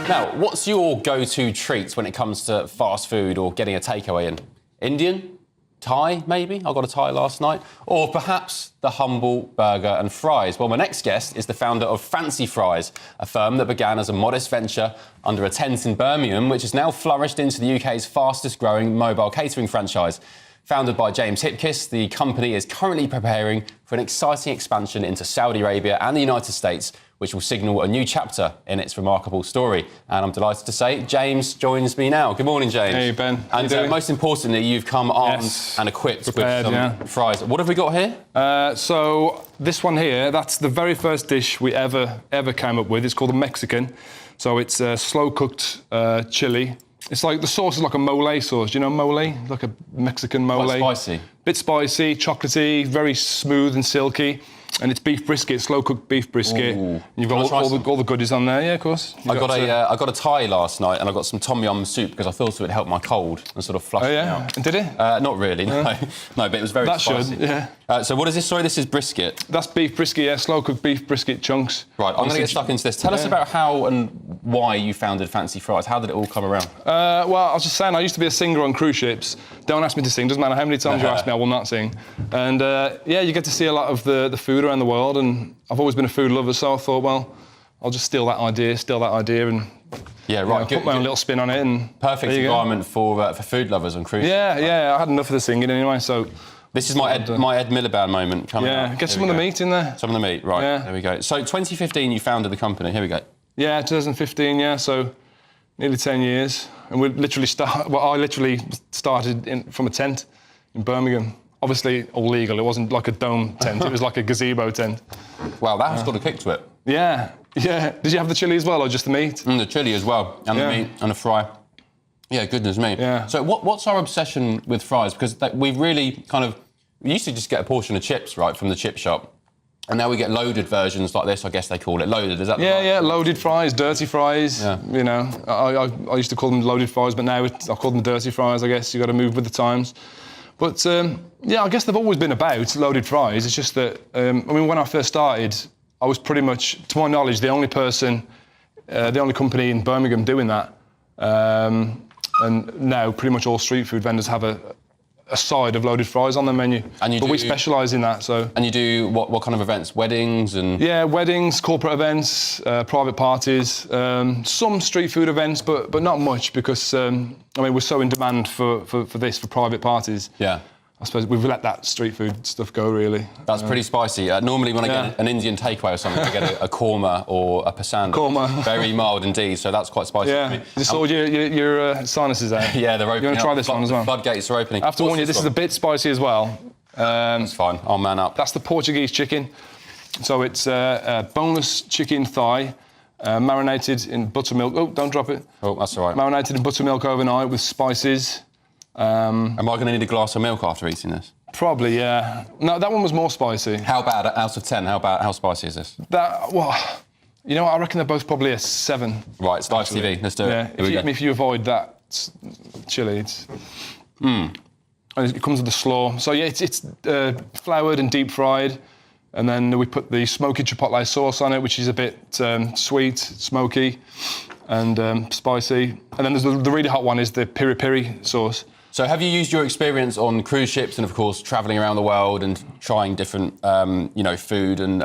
Now, what's your go-to treats when it comes to fast food or getting a takeaway in? Indian? Thai, maybe? I got a Thai last night. Or perhaps the humble burger and fries. Well, my next guest is the founder of Fancy Fries, a firm that began as a modest venture under a tent in Birmingham, which has now flourished into the UK's fastest-growing mobile catering franchise. Founded by James Hipkiss, the company is currently preparing for an exciting expansion into Saudi Arabia and the United States, which will signal a new chapter in its remarkable story. And I'm delighted to say James joins me now. Good morning, James. Hey, Ben. And most importantly, you've come armed and equipped Prepared, with some fries. What have we got here? So this one here, that's the very first dish we ever came up with. It's called a Mexican. So it's slow-cooked chili. It's like, the sauce is like a mole sauce. Do you know mole? Like a Mexican mole. Quite spicy. Bit spicy, chocolatey, very smooth and silky. And it's beef brisket, slow-cooked beef brisket. Ooh. And you've got all the goodies on there, yeah, of course. I got a Thai last night, and I got some tom yum soup because I thought it would help my cold and sort of flush Oh, me yeah? out. And did it? Not really, no. No, but it was very That spicy. should, yeah. So what is this? Sorry, this is brisket. That's beef brisket, yeah, slow-cooked beef brisket chunks. Right, I'm going to get stuck into this. Tell us about how and why you founded Fancy Fries. How did it all come around? Well, I was just saying, I used to be a singer on cruise ships. Don't ask me to sing, doesn't matter how many times you ask me, I will not sing. And yeah, you get to see a lot of the food around the world, and I've always been a food lover, so I thought, well, I'll just steal that idea, and yeah, right. put my own little spin on it. And perfect environment for food lovers on cruise ships. Yeah, I had enough of the singing anyway, so... This is my Ed Miliband moment coming up. Yeah, get some of the meat in there. Some of the meat, right, there we go. So 2015 you founded the company, here we go. Yeah, 2015, yeah, so nearly 10 years. And I literally started from a tent in Birmingham. Obviously all legal, it wasn't like a dome tent, it was like a gazebo tent. Wow, that has got a kick to it. Yeah. Did you have the chilli as well, or just the meat? And the chilli as well, and the meat, and the fry. Yeah, goodness me. Yeah. So what's our obsession with fries? Because we've really we used to just get a portion of chips, right, from the chip shop. And now we get loaded versions like this, I guess they call it. Loaded, is that the right? Yeah, loaded fries, dirty fries. Yeah. You know, I used to call them loaded fries, but now I call them dirty fries, I guess. You've got to move with the times. But, yeah, I guess they've always been about loaded fries. It's just that, when I first started, I was pretty much, to my knowledge, the only company in Birmingham doing that. And now pretty much all street food vendors have a side of loaded fries on their menu. But we specialise in that, so... And you do what kind of events? Weddings and... Yeah, weddings, corporate events, private parties, some street food events, but not much because, we're so in demand for private parties. Yeah. I suppose we've let that street food stuff go, really. That's pretty spicy. Normally when I get an Indian takeaway or something, I get a korma or a pasanda. Korma. Very mild indeed, so that's quite spicy for me. You sorted your sinuses out. Yeah, they're opening. You want to try this one as well? Floodgates are opening. I have to warn you, this is a bit spicy as well. That's fine, I'll man up. That's the Portuguese chicken. So it's a boneless chicken thigh, marinated in buttermilk. Oh, don't drop it. Oh, that's all right. Marinated in buttermilk overnight with spices. Am I going to need a glass of milk after eating this? Probably, yeah. No, that one was more spicy. How bad, out of 10, how spicy is this? You know what, I reckon they're both probably a 7. Right, it's live TV, let's do it. Yeah, if you avoid that chili, it's... And it comes with the slaw. So yeah, it's floured and deep fried. And then we put the smoky chipotle sauce on it, which is a bit sweet, smoky, and spicy. And then there's the really hot one is the piri piri sauce. So have you used your experience on cruise ships and, of course, travelling around the world and trying different, food and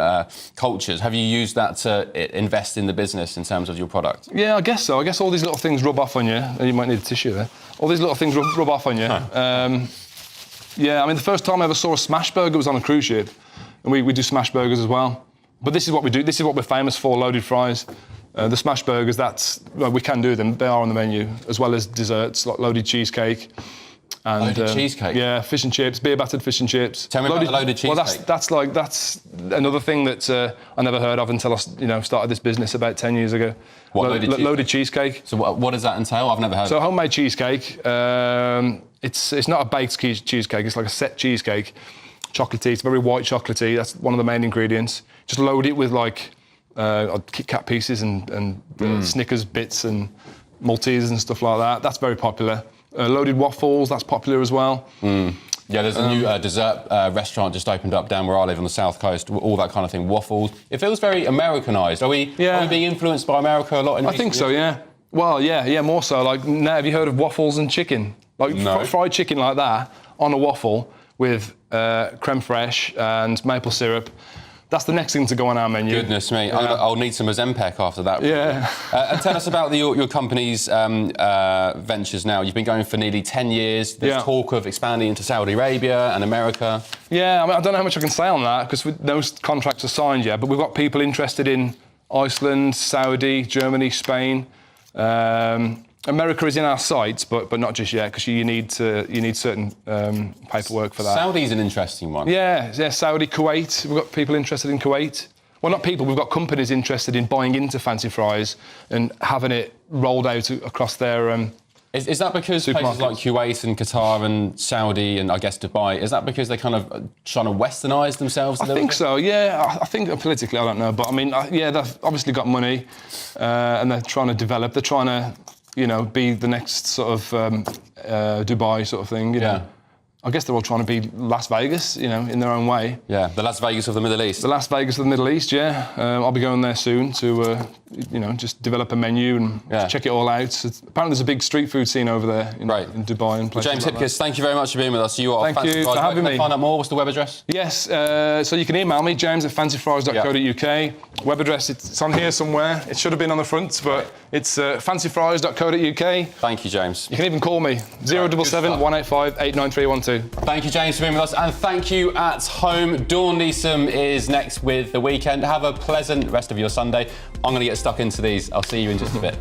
cultures? Have you used that to invest in the business in terms of your product? Yeah, I guess so. I guess all these little things rub off on you. You might need a tissue there. All these little things rub off on you. The first time I ever saw a smash burger was on a cruise ship. And we do smash burgers as well. But this is what we do. This is what we're famous for, loaded fries. The smash burgers, we can do them. They are on the menu, as well as desserts, like loaded cheesecake. And, loaded cheesecake? Yeah, fish and chips, beer-battered fish and chips. Tell me about the loaded cheesecake. Well, that's another thing that I never heard of until I started this business about 10 years ago. What, loaded cheesecake. So what does that entail? I've never heard of it. So homemade cheesecake, it's not a baked cheesecake, it's like a set cheesecake. Chocolatey, it's very white chocolatey, that's one of the main ingredients. Just load it with Kit Kat pieces and Snickers bits and Maltesers and stuff like that. That's very popular. Loaded waffles, that's popular as well. Yeah, there's a new dessert restaurant just opened up down where I live on the south coast, all that kind of thing, waffles. It feels very Americanised. Are we being influenced by America a lot? I think so, yeah. Well, yeah, more so. Like, now, have you heard of waffles and chicken? Like No. fried chicken like that on a waffle with creme fraiche and maple syrup. That's the next thing to go on our menu. Goodness me, Yeah. I'll need some Ozempic after that. Yeah. And tell us about your company's ventures now. You've been going for nearly 10 years. There's Yeah. talk of expanding into Saudi Arabia and America. Yeah, I mean, I don't know how much I can say on that because no contracts are signed yet, but we've got people interested in Iceland, Saudi, Germany, Spain. America is in our sights, but not just yet because you need certain paperwork for that. Saudi's an interesting one. Yeah, Saudi, Kuwait. We've got people interested in Kuwait. Well, not people. We've got companies interested in buying into Fancy Fries and having it rolled out across their. Is that because places like Kuwait and Qatar and Saudi and I guess Dubai, is that because they're kind of trying to westernise themselves a I little think bit? so. Yeah, I think politically, I don't know, but I mean, yeah, they've obviously got money, and they're trying to develop. They're trying to, be the next sort of Dubai sort of thing. You know. I guess they're all trying to be Las Vegas, in their own way. Yeah, the Las Vegas of the Middle East. The Las Vegas of the Middle East, yeah. I'll be going there soon to, just develop a menu and check it all out. Apparently there's a big street food scene over there in Dubai and places James like Hipkiss, thank you very much for being with us. You are Thank Fancy you Fries. for having Where can me. they find out more? What's the web address? Yes, so you can email me, james@fancyfries.co.uk. Web address, it's on here somewhere. It should have been on the front, but it's fancyfries.co.uk. Thank you, James. You can even call me, 077 185 89312. Thank you, James, for being with us. And thank you at home. Dawn Neeson is next with The Weekend. Have a pleasant rest of your Sunday. I'm going to get stuck into these. I'll see you in just a bit.